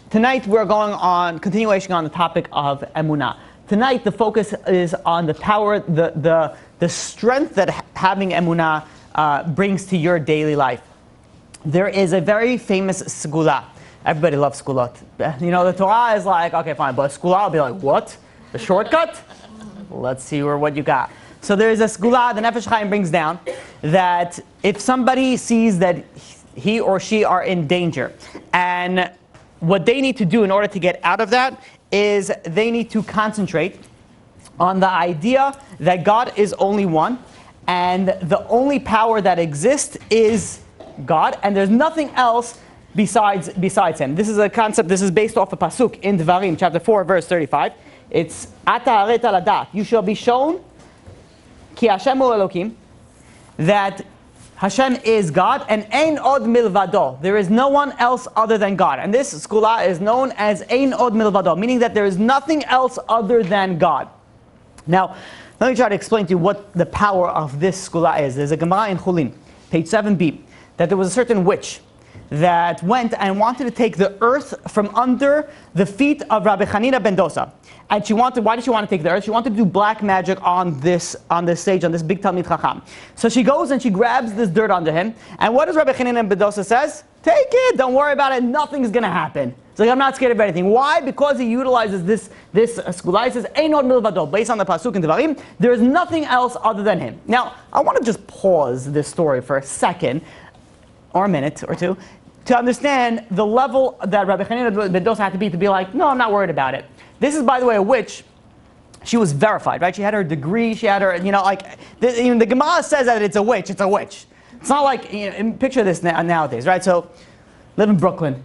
Tonight we're going on continuation on the topic of Emunah. Tonight the focus is on the power, the strength that having Emunah brings to your daily life. There is a very famous segula. Everybody loves segulot. You know, the Torah is like, okay, fine, but segula will be like, what? The shortcut? Let's see what you got. So there's a segula the Nefesh Chaim brings down that if somebody sees that he or she are in danger, and what they need to do in order to get out of that is they need to concentrate on the idea that God is only one, and the only power that exists is God, and there's nothing else besides Him. This is a concept. This is based off a pasuk in Devarim, chapter 4, verse 35. It's Ata haret aladat. You shall be shown, ki Hashem hu Elokim, that Hashem is God, and ein od milvado. There is no one else other than God. And this segula is known as ein od milvado, meaning that there is nothing else other than God. Now, let me try to explain to you what the power of this segula is. There's a Gemara in Chulin, page 7b, that there was a certain witch that went and wanted to take the earth from under the feet of Rabbi Hanina ben Dosa. And why did she want to take the earth? She wanted to do black magic on this stage, on this big Talmid Chacham. So she goes and she grabs this dirt under him. And what does Rabbi Hanina ben Dosa says? Take it, don't worry about it, nothing's going to happen. It's like, I'm not scared of anything. Why? Because he utilizes this segula. He says, Ein od milvado, based on the pasuk in Devarim, there is nothing else other than him. Now, I want to just pause this story for a second, or a minute or two, to understand the level that Rabbi Hanina ben Dosa had to be like, no, I'm not worried about it. This is, by the way, a witch. She was verified, right? She had her degree. She had her, the Gemara says that it's a witch. It's a witch. It's not like, picture this nowadays, right? So, live in Brooklyn.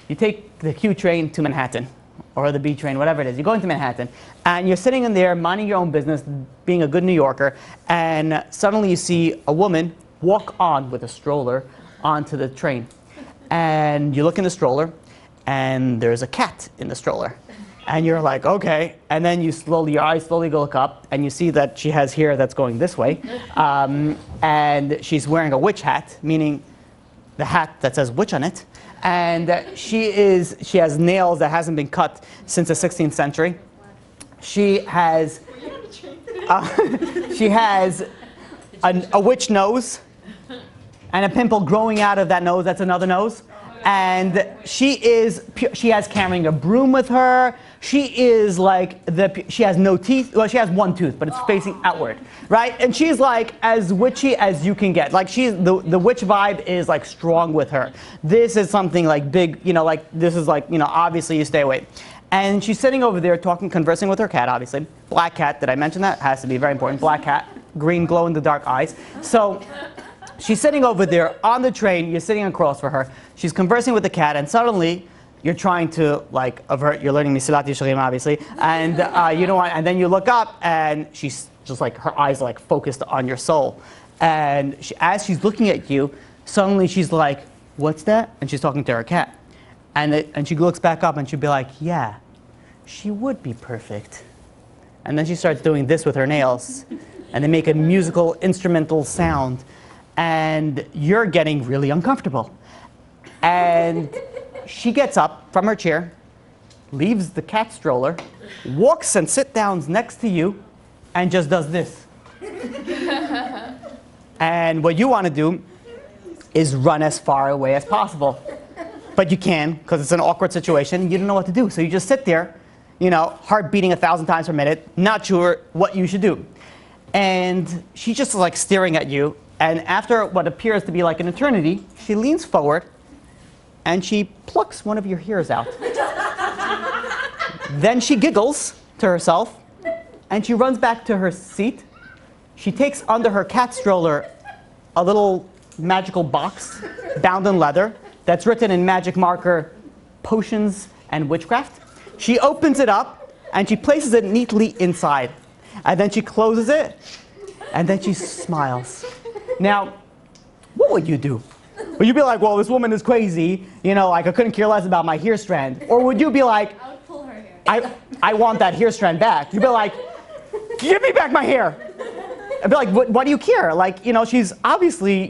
You take the Q train to Manhattan, or the B train, whatever it is. You go into Manhattan, and you're sitting in there, minding your own business, being a good New Yorker, and suddenly you see a woman walk on with a stroller onto the train. And you look in the stroller, and there's a cat in the stroller. And you're like, okay. And then your eyes slowly go look up, and you see that she has hair that's going this way. And she's wearing a witch hat, meaning the hat that says witch on it. And she has nails that hasn't been cut since the 16th century. She has a witch nose, and a pimple growing out of that nose. That's another nose. And she has carrying a broom with her. She has no teeth. Well, she has one tooth, but it's facing outward, right? And she's like as witchy as you can get. Like the witch vibe is like strong with her. This is something like big, this is like, obviously you stay away. And she's sitting over there conversing with her cat, obviously. Black cat, did I mention that? Has to be very important. Black cat, green glow in the dark eyes. So she's sitting over there on the train. You're sitting across for her. She's conversing with the cat, and suddenly you're trying to avert. You're learning Mesilat Yesharim, obviously, and and then you look up, and she's just like her eyes are focused on your soul, and as she's looking at you, suddenly she's like, "What's that?" And she's talking to her cat, and she looks back up, and she'll be like, "Yeah, she would be perfect," and then she starts doing this with her nails, and they make a musical instrumental sound. And you're getting really uncomfortable. And she gets up from her chair, leaves the cat stroller, walks and sits down next to you, and just does this. And what you want to do is run as far away as possible. But you can, because it's an awkward situation. You don't know what to do. So you just sit there, heart beating 1,000 times per minute, not sure what you should do. And she's just staring at you. And after what appears to be like an eternity, she leans forward and she plucks one of your hairs out. Then she giggles to herself and she runs back to her seat. She takes under her cat stroller a little magical box bound in leather that's written in magic marker, potions and witchcraft. She opens it up and she places it neatly inside. And then she closes it and then she smiles. Now, what would you do? Would you be like, well, this woman is crazy, I couldn't care less about my hair strand? Or would you be like, I would pull her hair. I want that hair strand back. You'd be like, give me back my hair. I'd be like, what do you care? She's obviously,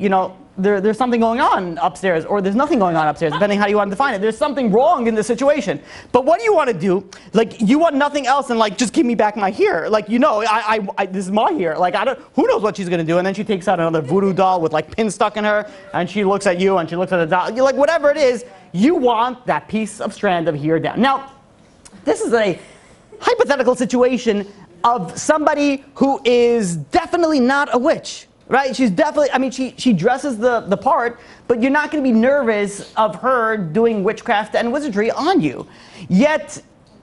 there's something going on upstairs, or there's nothing going on upstairs, depending how you want to define it. There's something wrong in the situation. But what do you want to do? Like, you want nothing else than, like, just give me back my hair. Like, you know, this is my hair. Like, who knows what she's going to do? And then she takes out another voodoo doll with, like, pins stuck in her, and she looks at you, and she looks at the doll. You're like, whatever it is, you want that piece of strand of hair down. Now, this is a hypothetical situation of somebody who is definitely not a witch. Right? She's definitely, I mean, she dresses the part, but you're not going to be nervous of her doing witchcraft and wizardry on you. Yet,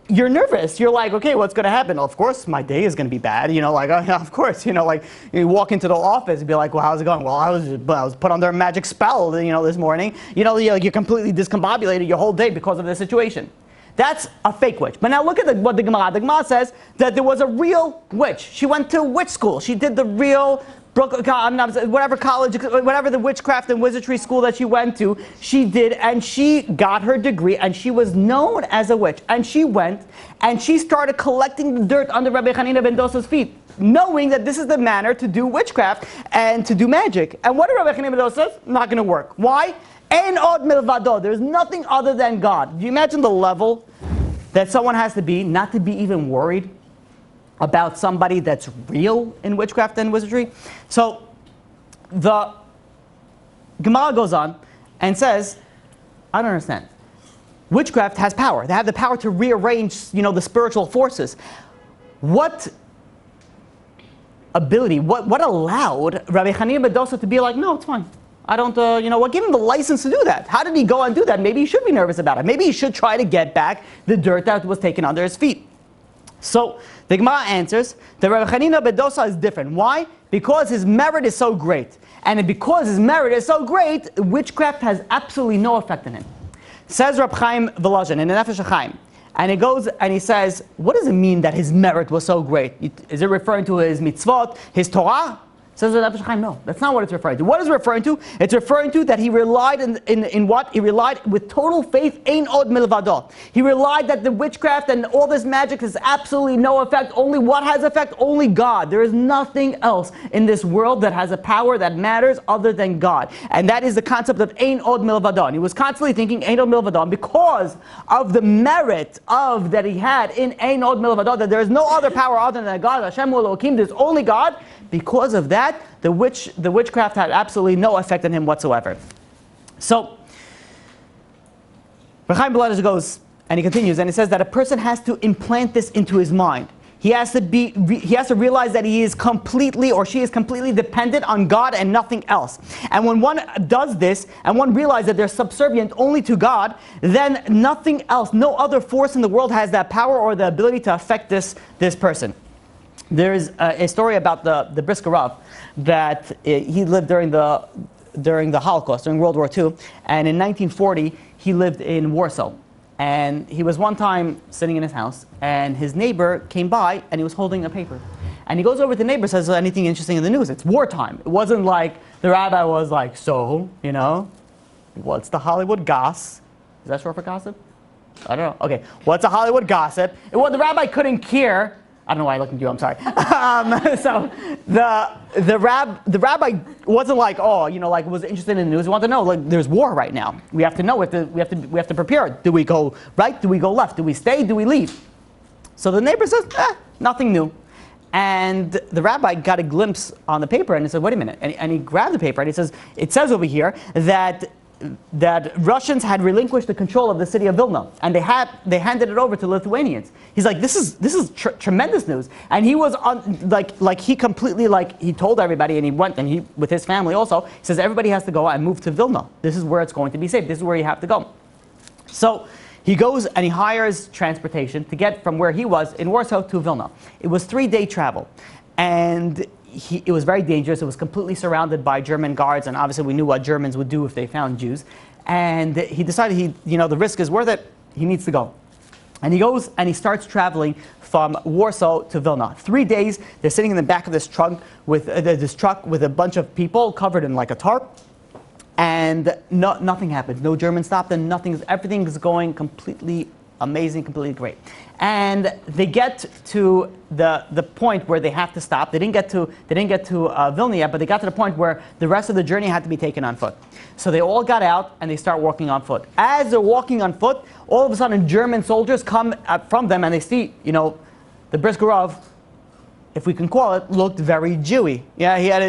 you're nervous. You're like, okay, what's going to happen? Well, of course, my day is going to be bad. You know, like, oh, yeah, of course, you know, like, you walk into the office and be like, well, how's it going? Well, I was put under a magic spell, you know, this morning. You know, you're completely discombobulated your whole day because of this situation. That's a fake witch. But now look at what the Gemara says, that there was a real witch. She went to witch school. She did the real whatever college, whatever the witchcraft and wizardry school that she went to, she did, and she got her degree, and she was known as a witch. And she went, and she started collecting the dirt under Rabbi Hanina ben Dosa's feet, knowing that this is the manner to do witchcraft and to do magic. And what did Rabbi Hanina ben Dosa says? Not going to work. Why? Ein od milvado. There's nothing other than God. Do you imagine the level that someone has to be, not to be even worried about somebody that's real in witchcraft and wizardry? So the Gemara goes on and says, I don't understand. Witchcraft has power. They have the power to rearrange, you know, the spiritual forces. What ability, what allowed Rabbi Hanina ben Dosa to be like, no, it's fine. I don't, you know, what gave him the license to do that? How did he go and do that? Maybe he should be nervous about it. Maybe he should try to get back the dirt that was taken under his feet. So the Gemara answers that Rabbi Hanina ben Dosa is different. Why? Because his merit is so great. And because his merit is so great, witchcraft has absolutely no effect on him. Says Rab Chaim Volozhin in the Nefesh HaChaim. And he goes and he says, what does it mean that his merit was so great? Is it referring to his mitzvot, his Torah? Says the Nefesh HaChaim, no, that's not what it's referring to. What is it referring to? It's referring to that he relied in what? He relied with total faith, ein od milvado. He relied that the witchcraft and all this magic has absolutely no effect. Only what has effect? Only God. There is nothing else in this world that has a power that matters other than God. And that is the concept of ein od milvado. And he was constantly thinking ein od milvado because of the merit of that he had in ein od milvado, that there is no other power other than God. Hashem Elohim, there's only God. Because of that, the witchcraft had absolutely no effect on him whatsoever. So, Reb Chaim Volozhin goes, and he continues, and he says that a person has to implant this into his mind. He has to realize that he is completely, or she is completely dependent on God and nothing else. And when one does this, and one realizes that they're subservient only to God, then nothing else, no other force in the world has that power or the ability to affect this person. There's a story about the Brisker Rav that he lived during the Holocaust, during World War II, and in 1940 he lived in Warsaw. And he was one time sitting in his house, and his neighbor came by, and he was holding a paper. And he goes over to the neighbor and says, anything interesting in the news? It's wartime. It wasn't like the rabbi was like, so, you know, what's the Hollywood goss? Is that short for gossip? I don't know. Okay, what's a Hollywood gossip? Well, the rabbi couldn't care. I don't know why I looked at you, I'm sorry. So the rabbi wasn't like, oh, you know, like was interested in the news. He wanted to know, like, there's war right now. We have to know, we have to prepare. Do we go right? Do we go left? Do we stay? Do we leave? So the neighbor says, nothing new. And the rabbi got a glimpse on the paper and he said, wait a minute. And he grabbed the paper and he says, it says over here that Russians had relinquished the control of the city of Vilna, and they handed it over to Lithuanians. He's like, this is tremendous news, and he was on he told everybody, and he went, and he with his family also. He says everybody has to go and move to Vilna. This is where it's going to be safe. This is where you have to go. So he goes and he hires transportation to get from where he was in Warsaw to Vilna. It was 3-day travel, and it was very dangerous. It was completely surrounded by German guards, and obviously we knew what Germans would do if they found Jews. And he decided the risk is worth it. He needs to go. And he goes and he starts traveling from Warsaw to Vilna. 3 days, they're sitting in the back of this truck with a bunch of people covered in like a tarp. And nothing happens. No Germans stopped them. Everything is going completely Amazing, completely great. And they get to the point where they have to stop. They didn't get to Vilna yet, but they got to the point where the rest of the journey had to be taken on foot. So they all got out and they start walking on foot. As they're walking on foot, all of a sudden German soldiers come from them and they see, the Brisker Rav, if we can call it, looked very Jewy. Yeah, he had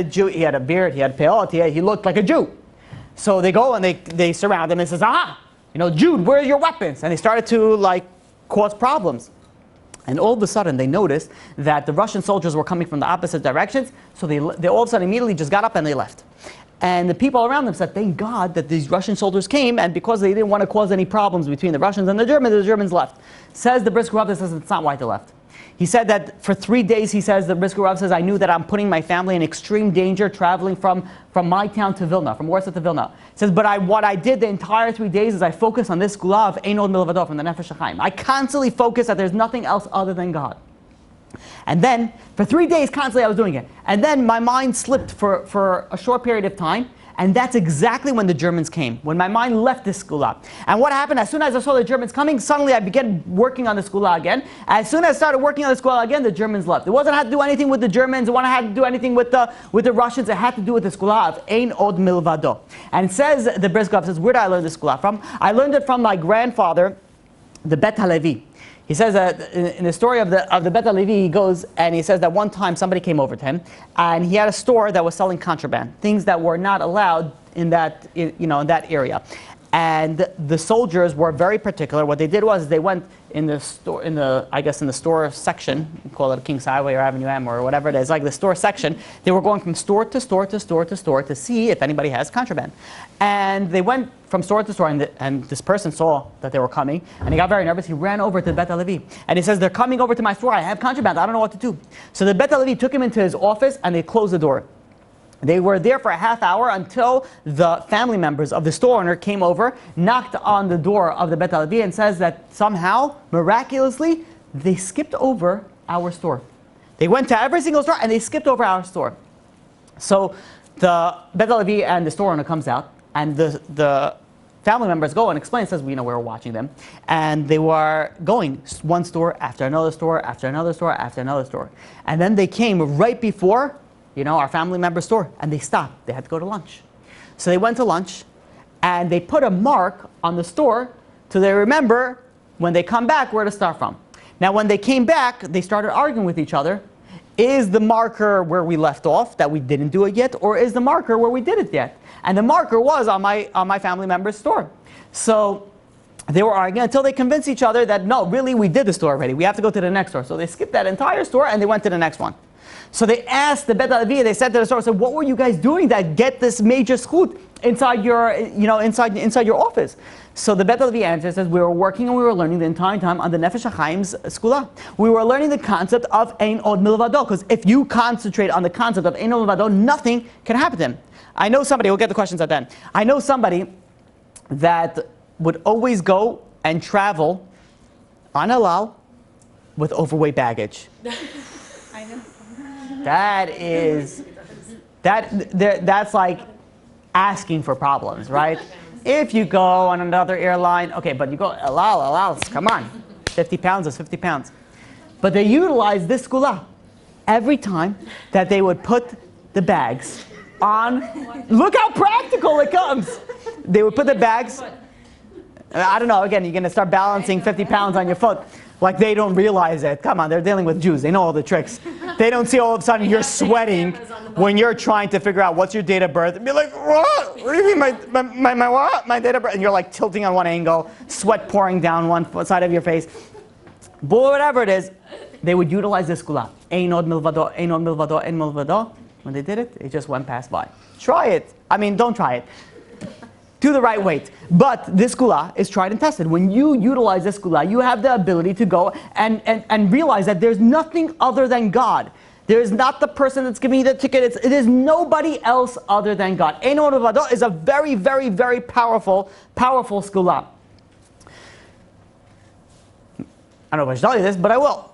a beard, he had peot, he looked like a Jew. So they go and they surround him and says, aha, Jude, where are your weapons? And they started to cause problems. And all of a sudden they noticed that the Russian soldiers were coming from the opposite directions, so they all of a sudden immediately just got up and they left. And the people around them said, thank God that these Russian soldiers came, and because they didn't want to cause any problems between the Russians and the Germans left. Says the Brisker Rav, says it's not why they left. He said that for 3 days, the Brisker Rav says, I knew that I'm putting my family in extreme danger traveling from my town to Vilna, from Warsaw to Vilna. He says, but what I did the entire 3 days is I focused on this gula of Ein Od Milvado from the Nefesh HaChaim. I constantly focused that there's nothing else other than God. And then, for 3 days, constantly I was doing it. And then my mind slipped for a short period of time. And that's exactly when the Germans came, when my mind left this skula. And what happened, as soon as I saw the Germans coming, suddenly I began working on the skula again. As soon as I started working on the skula again, the Germans left. It wasn't had to do anything with the Germans, it wasn't had to do anything with the Russians, it had to do with the skula of Ein Od Milvado. And it says, the Brisker Rav says, where did I learn this skula from? I learned it from my grandfather, the Bet HaLevi. He says that in the story of the Bet HaLevi, he goes and he says that one time somebody came over to him and he had a store that was selling contraband, things that were not allowed in that area. And the soldiers were very particular. What they did was they went in the store section, we call it a King's Highway or Avenue M or whatever it is, like the store section. They were going from store to store to store to store to see if anybody has contraband. And they went from store to store, and this person saw that they were coming, and he got very nervous. He ran over to the Bet HaLevi, and he says, they're coming over to my store. I have contraband. I don't know what to do. So the Bet HaLevi took him into his office, and they closed the door. They were there for a half hour until the family members of the store owner came over, knocked on the door of the Beit HaLevi, and says that somehow, miraculously, they skipped over our store. They went to every single store and they skipped over our store. So the Beit HaLevi and the store owner comes out, and the family members go and explain, says, we were watching them. And they were going one store after another store, after another store, after another store. And then they came right before our family member's store, and they stopped. They had to go to lunch. So they went to lunch, and they put a mark on the store so they remember when they come back where to start from. Now, when they came back, they started arguing with each other. Is the marker where we left off, that we didn't do it yet, or is the marker where we did it yet? And the marker was on my family member's store. So they were arguing until they convinced each other that, no, really, we did the store already. We have to go to the next store. So they skipped that entire store, and they went to the next one. So they asked the Beit HaLevi, they said to the store, said, what were you guys doing that get this major schut inside your, inside your office? So the Beit HaLevi answers, says, we were working and we were learning the entire time on the Nefesh HaChaim's skula. We were learning the concept of Ein Od Milvado, because if you concentrate on the concept of Ein Od Milvado, nothing can happen to him. I know somebody, we'll get the questions at the end. I know somebody that would always go and travel on halal with overweight baggage. I know. That's like asking for problems, right? If you go on another airline, okay, but you go, halal, come on. 50 pounds is 50 pounds. But they utilize this skula every time that they would put the bags on. Look how practical it comes. They would put the bags, I don't know, again, you're going to start balancing 50 pounds on your foot. Like they don't realize it. Come on, they're dealing with Jews. They know all the tricks. They don't see all of a sudden you're sweating when you're trying to figure out what's your date of birth and be like, what? What do you mean my what? My date of birth? And you're like tilting on one angle, sweat pouring down one side of your face. But whatever it is, they would utilize this skula. Ein Od Milvado, Ein Od Milvado, Ein Milvado. When they did it just went past by. Try it. I mean, don't try it. Do the right weight. But this skula is tried and tested. When you utilize this skula, you have the ability to go and realize that there's nothing other than God. There is not the person that's giving you the ticket. It is nobody else other than God. Ein Od Milvado is a very, very, very powerful skula. I don't know if I should tell you this, but I will.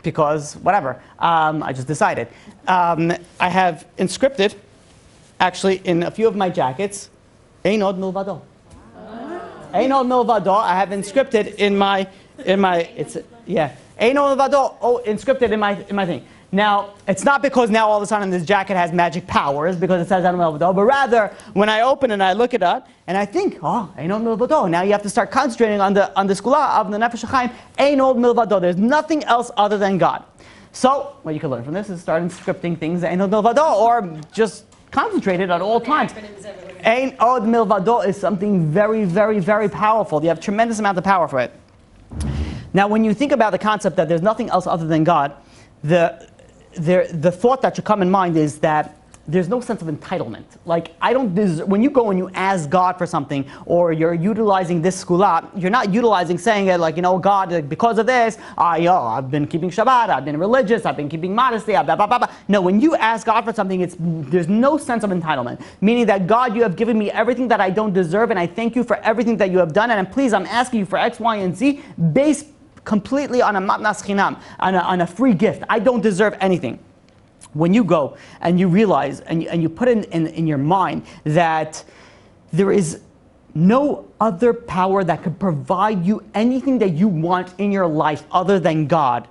Because whatever. I just decided. I have inscripted, actually, in a few of my jackets, Ein Od Milvado. Ein od milvado, I have inscripted in my, it's, yeah. Ein od milvado, inscripted in my thing. Now, it's not because now all of a sudden this jacket has magic powers because it says Ein od milvado, but rather when I open it and I look at it and I think, Ein od milvado. Now you have to start concentrating on the skula of the Nefesh HaChaim. Ein od milvado. There's nothing else other than God. So, what you can learn from this is start inscripting things Ein od milvado, or just concentrate it at all times. Ein od milvado is something very, very, very powerful. You have a tremendous amount of power for it. Now, when you think about the concept that there's nothing else other than God, the thought that should come in mind is that there's no sense of entitlement. Like, I don't deserve, when you go and you ask God for something, or you're utilizing this skula, you're not utilizing saying it like, God, because of this, I've been keeping Shabbat, I've been religious, I've been keeping modesty, blah, blah, blah, blah. No, when you ask God for something, there's no sense of entitlement. Meaning that, God, you have given me everything that I don't deserve, and I thank you for everything that you have done, and please, I'm asking you for X, Y, and Z, based completely on a matnas chinam, on a free gift. I don't deserve anything. When you go and you realize and you put in your mind that there is no other power that could provide you anything that you want in your life other than God,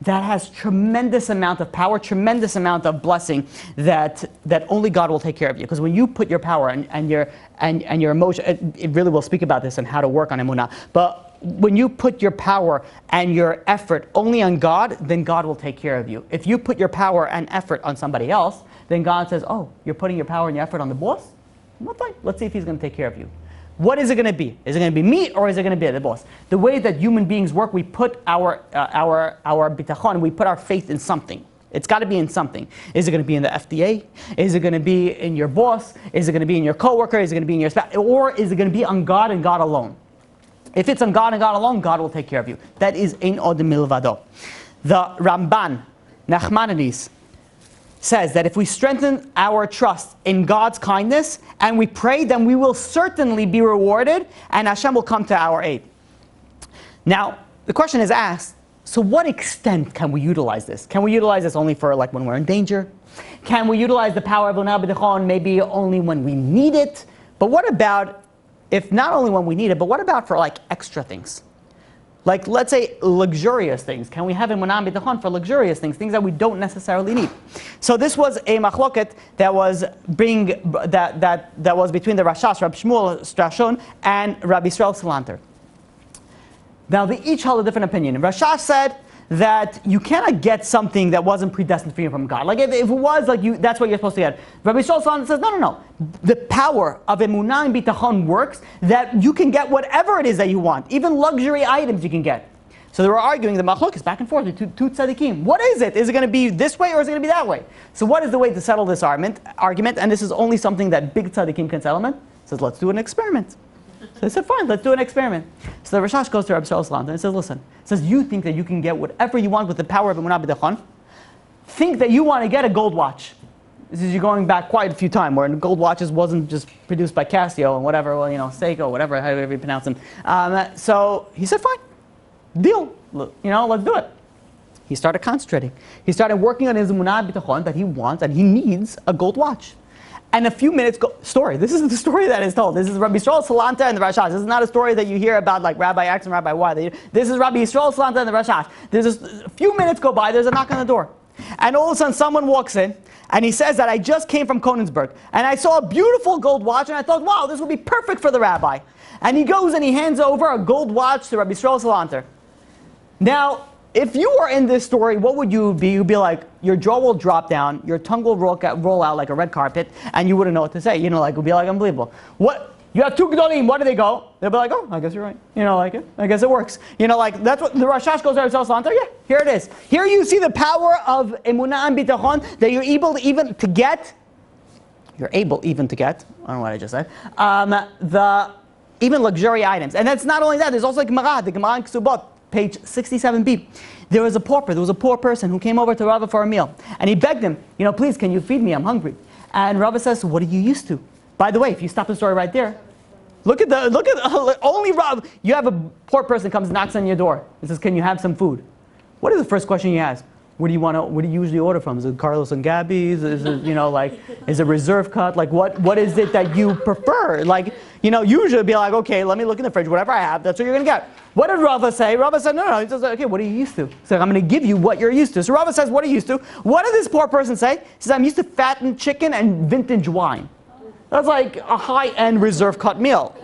that has tremendous amount of power, tremendous amount of blessing that only God will take care of you. Because when you put your power and your emotion, it really will speak about this and how to work on Emunah. But when you put your power and your effort only on God, then God will take care of you. If you put your power and effort on somebody else, then God says, you're putting your power and your effort on the boss? Well, fine. Let's see if he's going to take care of you. What is it going to be? Is it going to be me, or is it going to be the boss? The way that human beings work, we put our bitachon, we put our faith in something. It's got to be in something. Is it going to be in the FDA? Is it going to be in your boss? Is it going to be in your coworker? Is it going to be in your spouse? Or is it going to be on God and God alone? If it's on God and God alone, God will take care of you. That is Ein od milvado. The Ramban, Nachmanides, says that if we strengthen our trust in God's kindness and we pray, then we will certainly be rewarded and Hashem will come to our aid. Now, the question is asked, so what extent can we utilize this? Can we utilize this only for like when we're in danger? Can we utilize the power of Emunah b'tachon maybe only when we need it? But what about, if not only when we need it, but what about for like extra things? Like, let's say luxurious things. Can we have Emunah b'tachon for luxurious things, things that we don't necessarily need? So this was a machloket that was that was between the Rashash, Rabbi Shmuel Strashon, and Rabbi Yisrael Salanter. Now they each held a different opinion. Rashash said that you cannot get something that wasn't predestined for you from God. Like if it was like you, that's what you're supposed to get. Rabbi Yisrael Salanter says, no. The power of Emunah and Bitachon works that you can get whatever it is that you want. Even luxury items you can get. So they were arguing, the machlok is back and forth, two tzaddikim. What is it? Is it going to be this way or is it going to be that way? So what is the way to settle this argument? And this is only something that big tzaddikim can settle. Says, let's do an experiment. So they said, fine, let's do an experiment. So the Rashash goes to Rabbi Yisrael Salanter and says, listen, you think that you can get whatever you want with the power of Emunah b'tachon. Think that you want to get a gold watch. This is you going back quite a few times, where gold watches wasn't just produced by Casio and whatever, Seiko, whatever, however you pronounce them. So he said, fine, deal, let's do it. He started concentrating. He started working on his Emunah b'tachon that he wants and he needs a gold watch. And a few minutes story. This is the story that is told. This is Rabbi Yisrael Salanter and the Rashash. This is not a story that you hear about like Rabbi X and Rabbi Y. This is Rabbi Yisrael Salanter and the Rashash. There's a few minutes go by, there's a knock on the door. And all of a sudden someone walks in and he says that I just came from Konigsberg and I saw a beautiful gold watch and I thought, wow, this would be perfect for the rabbi. And he goes and he hands over a gold watch to Rabbi Yisrael Salanter. Now, if you were in this story, what would you be? You'd be like, your jaw will drop down, your tongue will roll out like a red carpet, and you wouldn't know what to say. It would be like unbelievable. What? You have two gedolim, what do they go? They'll be like, I guess you're right. I guess it works. That's what the Rashash goes to Rabbi Yisrael Salanter. Yeah, here it is. Here you see the power of Emunah and Bitachon that you're able even to get. You're able even to get. I don't know what I just said. Even luxury items, and that's not only that. There's also the Gemara in Ksubot. Page 67b. There was a poor person who came over to Rava for a meal. And he begged him, please, can you feed me? I'm hungry. And Rava says, what are you used to? By the way, if you stop the story right there, look at only Rava. You have a poor person comes and knocks on your door and says, can you have some food? What is the first question you ask? What do you usually order from? Is it Carlos and Gabby's? Is it, is it reserve cut? Like, what is it that you prefer? Like, usually be like, okay, let me look in the fridge. Whatever I have, that's what you're going to get. What did Rava say? Rava said, no. He says, okay, what are you used to? He's like, I'm going to give you what you're used to. So Rava says, what are you used to? What did this poor person say? He says, I'm used to fattened chicken and vintage wine. That's like a high-end reserve cut meal.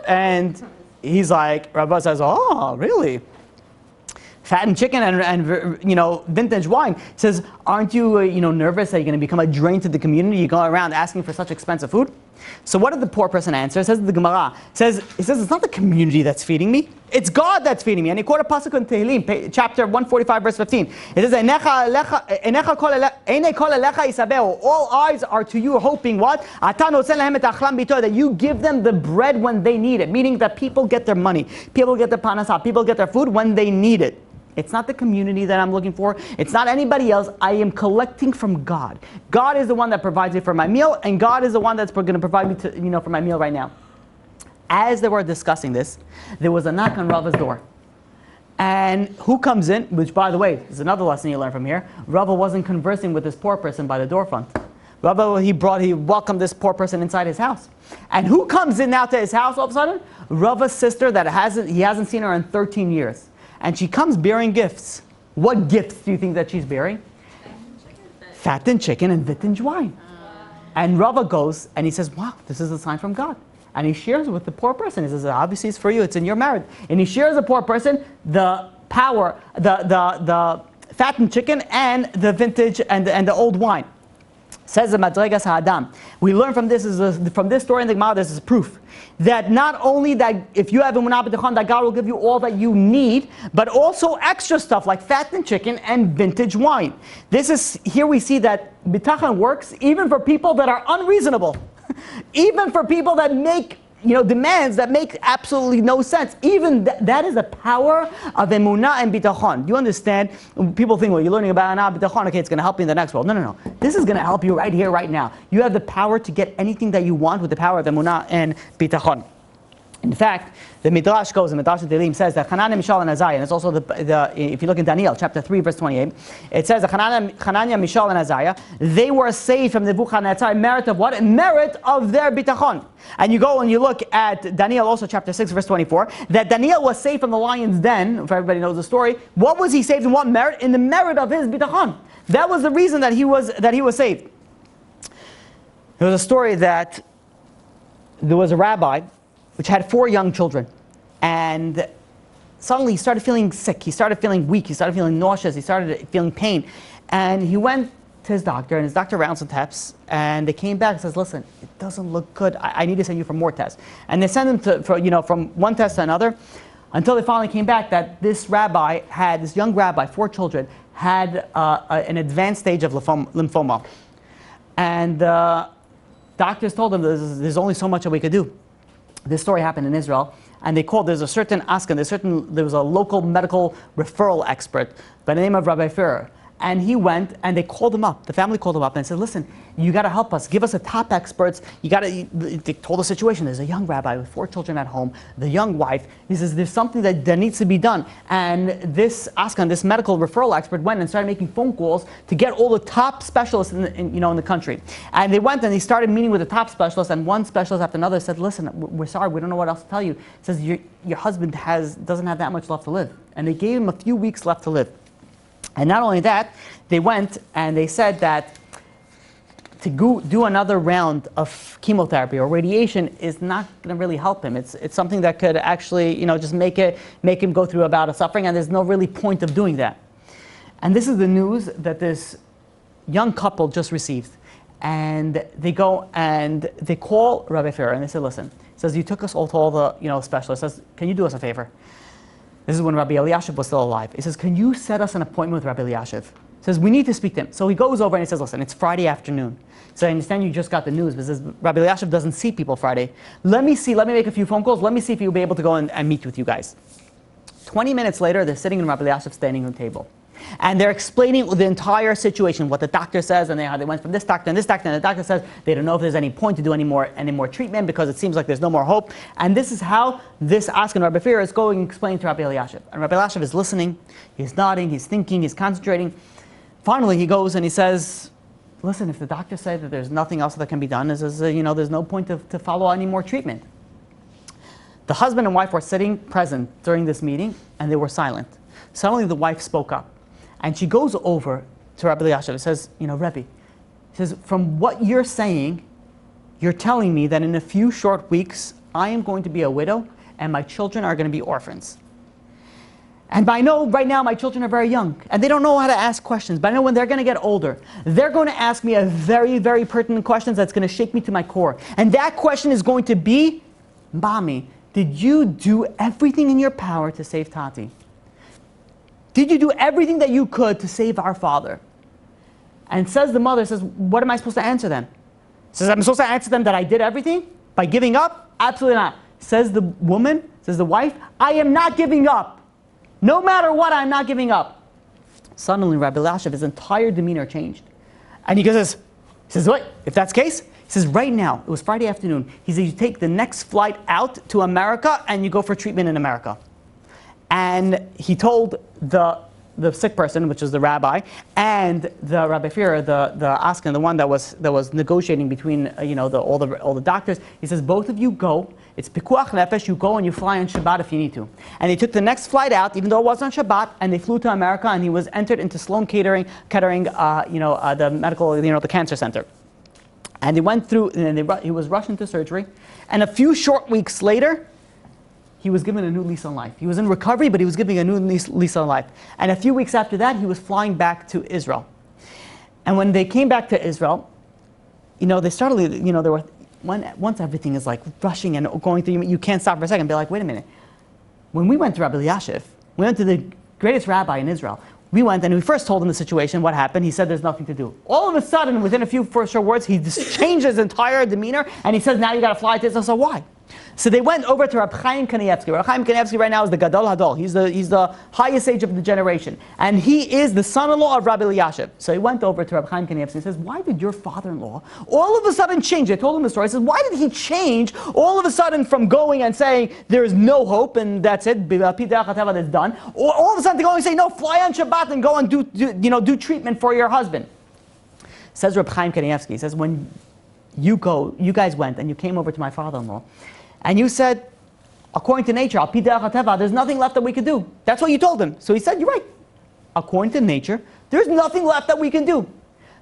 And he's like, Rava says, oh, really? Fattened chicken and vintage wine. He says, aren't you nervous that you're going to become a drain to the community? You go around asking for such expensive food. So what did the poor person answer? It says the Gemara. It says it's not the community that's feeding me. It's God that's feeding me. And he quoted a pasuk in Tehillim, chapter 145, verse 15. It says, all eyes are to you, hoping what? That you give them the bread when they need it. Meaning that people get their money, people get their panasah, people get their food when they need it. It's not the community that I'm looking for. It's not anybody else. I am collecting from God. God is the one that provides me for my meal, and God is the one that's going to provide me for my meal right now. As they were discussing this, there was a knock on Rava's door. And who comes in? Which, by the way, is another lesson you learn from here. Rava wasn't conversing with this poor person by the door front. Rava, he welcomed this poor person inside his house. And who comes in now to his house all of a sudden? Rava's sister that he hasn't seen her in 13 years. And she comes bearing gifts. What gifts do you think that she's bearing? Fattened chicken and vintage wine. And Rava goes and he says, wow, this is a sign from God. And he shares with the poor person. He says, obviously it's for you, it's in your merit. And he shares the poor person the power, the fattened chicken and the vintage and the old wine. Says the Madregas Ha'adam. We learn from this story in the Gemara, this is proof that not only that if you have Emunah B'tachon, that God will give you all that you need, but also extra stuff like fattened chicken and vintage wine. Here we see that B'tachon works even for people that are unreasonable, even for people that make demands that make absolutely no sense. Even that is the power of Emunah and Bitachon. Do you understand? People think, well, you're learning about Emunah, Bitachon, okay, it's going to help you in the next world. No. This is going to help you right here, right now. You have the power to get anything that you want with the power of Emunah and Bitachon. In fact, the Midrash goes, the Midrash Tehillim says that Hananiah, Mishael, and Azariah, and it's also if you look in Daniel, chapter 3, verse 28, it says that Hananiah, Mishael, and Azariah, they were saved from Nebuchadnezzar, merit of what? Merit of their bitachon. And you go and you look at Daniel, also chapter 6, verse 24, that Daniel was saved from the lion's den, if everybody knows the story. What was he saved in what merit? In the merit of his bitachon. That was the reason that he was saved. There was a story that there was a rabbi which had 4 young children. And suddenly he started feeling sick, he started feeling weak, he started feeling nauseous, he started feeling pain. And he went to his doctor, and his doctor ran some tests, and they came back and says, listen, it doesn't look good, I need to send you for more tests. And they sent him from one test to another, until they finally came back that this young rabbi, 4 children, had an advanced stage of lymphoma. And doctors told him there's only so much that we could do. This story happened in Israel, and there's a certain askan, there was a local medical referral expert by the name of Rabbi Yehoshua. And he went, and they called him up. The family called him up and said, listen, you got to help us. Give us the top experts. They told the situation. There's a young rabbi with 4 children at home, the young wife. He says, there's something that needs to be done. And this medical referral expert went and started making phone calls to get all the top specialists in the country. And they went and they started meeting with the top specialists, and one specialist after another said, listen, we're sorry, we don't know what else to tell you. He says, your husband doesn't have that much left to live. And they gave him a few weeks left to live. And not only that, they went and they said that to do another round of chemotherapy or radiation is not going to really help him. It's something that could actually, just make him go through a bout of suffering, and there's no really point of doing that. And this is the news that this young couple just received. And they go and they call Rabbi Yehoshua and they say, listen, he says, you took us all to all the specialists. He says, can you do us a favor? This is when Rabbi Eliashiv was still alive. He says, can you set us an appointment with Rabbi Eliashiv? He says, we need to speak to him. So he goes over and he says, listen, it's Friday afternoon. So I understand you just got the news, but he says, Rabbi Eliashiv doesn't see people Friday. Let me make a few phone calls. Let me see if he'll be able to go and meet with you guys. 20 minutes later, they're sitting in Rabbi Eliashiv's dining room table. And they're explaining the entire situation, what the doctor says, and how they went from this doctor and this doctor, and the doctor says they don't know if there's any point to do any more treatment because it seems like there's no more hope. And this is how this asking Rabbi Yehoshua is going and explaining to Rabbi Eliashiv. And Rabbi Eliashiv is listening, he's nodding, he's thinking, he's concentrating. Finally, he goes and he says, listen, if the doctor said that there's nothing else that can be done, there's no point to follow any more treatment. The husband and wife were sitting present during this meeting, and they were silent. Suddenly, the wife spoke up. And she goes over to Rabbi Eliashiv and says, Rebbe, she says, from what you're saying, you're telling me that in a few short weeks, I am going to be a widow and my children are going to be orphans. And I know right now my children are very young and they don't know how to ask questions. But I know when they're going to get older, they're going to ask me a very, very pertinent question that's going to shake me to my core. And that question is going to be, Mommy, did you do everything in your power to save Tati? Did you do everything that you could to save our father? And says the mother, says, what am I supposed to answer them? Says, I'm supposed to answer them that I did everything by giving up? Absolutely not. Says the woman, says the wife, I am not giving up. No matter what, I'm not giving up. Suddenly, Rabbi Eliashiv, his entire demeanor changed. And he says, what? If that's the case? He says, right now, it was Friday afternoon. He says, you take the next flight out to America and you go for treatment in America. And he told the sick person, which was the rabbi, and the Rabbi Yehoshua, the askin, the one that was negotiating between all the doctors. He says, both of you go. It's pikuach nefesh. You go and you fly on Shabbat if you need to. And they took the next flight out, even though it wasn't on Shabbat, and they flew to America. And he was entered into Sloan Kettering, the medical, the cancer center. And they went through, and he was rushed into surgery. And a few short weeks later, he was given a new lease on life. He was in recovery, but he was giving a new lease on life. And a few weeks after that, he was flying back to Israel. And when they came back to Israel, they started, once everything is like rushing and going through, you can't stop for a second and be like, wait a minute. When we went to Rabbi Eliashiv, we went to the greatest rabbi in Israel. We went and we first told him the situation, what happened. He said there's nothing to do. All of a sudden, within a few short words, he just changed his entire demeanor and he says, now you got to fly to Israel. So why? So they went over to Rabbi Chaim Kanievsky. Rabbi Chaim Kanievsky right now is the Gadol Hadol. He's the highest age of the generation. And he is the son-in-law of Rabbi Eliashiv. So he went over to Rabbi Chaim Kanievsky and says, why did your father-in-law all of a sudden change? I told him the story. I said, why did he change all of a sudden from going and saying there is no hope and that's it, that's done, or all of a sudden to go and say, no, fly on Shabbat and go and do treatment for your husband? Says Rabbi Chaim Kanievsky, he says, when you guys went and you came over to my father-in-law, and you said, according to nature, there's nothing left that we can do. That's what you told him. So he said, you're right. According to nature, there's nothing left that we can do.